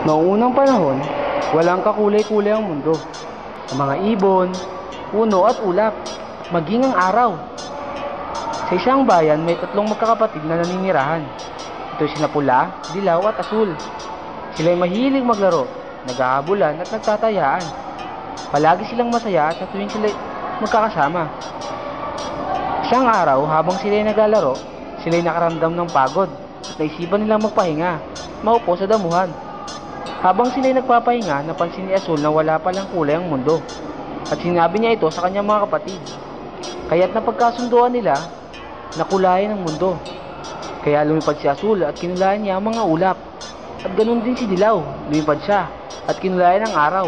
Noong unang panahon, walang kakulay-kulay ang mundo. Ang mga ibon, puno at ulap, maging ang araw. Sa isang bayan, may tatlong magkakapatid na naninirahan. Ito sina pula, dilaw at asul. Sila'y mahilig maglaro, naghahabulan at nagtatayaan. Palagi silang masaya sa tuwing sila'y magkakasama. Isang araw, habang sila'y naglalaro, sila'y nakaramdam ng pagod at naisipan nilang magpahinga, maupo sa damuhan. Habang sila'y nagpapahinga, napansin ni Asul na wala palang kulay ang mundo. At sinabi niya ito sa kanyang mga kapatid. Kaya't napagkasunduan nila na kulayan ang mundo. Kaya lumipad si Asul at kinulayan niya ang mga ulap. At ganun din si Dilaw, lumipad siya at kinulayan ang araw.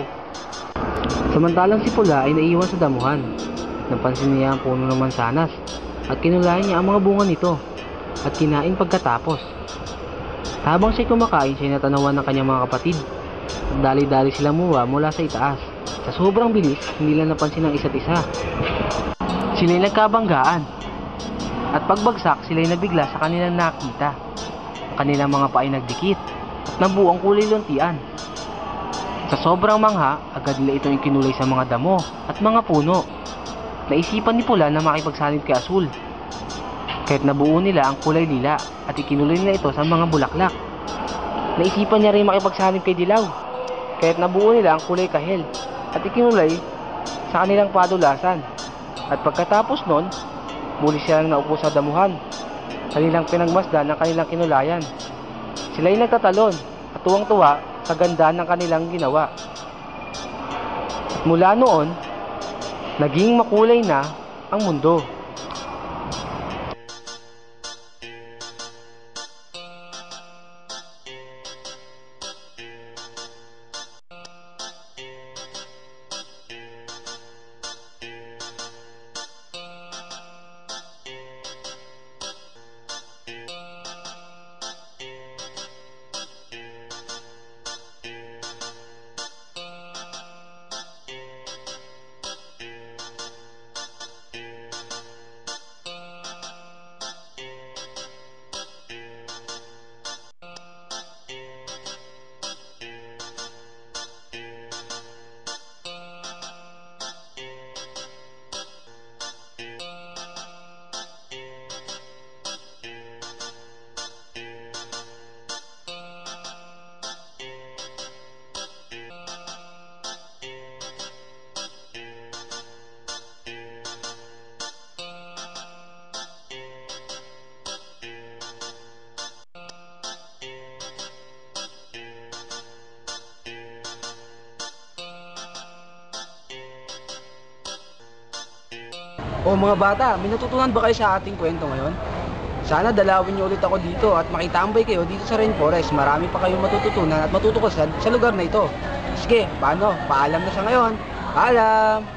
Samantalang si Pula ay naiwan sa damuhan. Napansin niya ang puno ng mansanas at kinulayan niya ang mga bunga nito at kinain pagkatapos. Habang siya'y kumakain, siya'y natanawan ng kanyang mga kapatid. Dali-dali silang mula sa itaas. Sa sobrang bilis, hindi lang napansin ang isa't isa. Sila'y nagkabanggaan. At pagbagsak, sila'y nabigla sa kanilang nakita. Ang kanilang mga paay nagdikit at nabuo ang kulay luntian. Sa sobrang mangha, agad nila itong ikinulay sa mga damo at mga puno. Naisipan ni Pula na makipagsanib kay Asul. Kahit nabuo nila ang kulay lila at ikinulay nila ito sa mga bulaklak. Naisipan niya rin makipagsanib kay Dilaw. Kahit nabuo nila ang kulay kahel at ikinulay sa kanilang padulasan. At pagkatapos nun, muli silang naupo sa damuhan. Kanilang pinagmasdan ang kanilang kinulayan. Sila'y nagtatalon at tuwang-tuwa sa ganda ng kanilang ginawa. At mula noon, naging makulay na ang mundo. O mga bata, may natutunan ba kayo sa ating kwento ngayon? Sana dalawin niyo ulit ako dito at makitambay kayo dito sa Rainforest. Marami pa kayong matututunan at matutuklasan sa lugar na ito. Sige, paano? Paalam na sa ngayon. Paalam!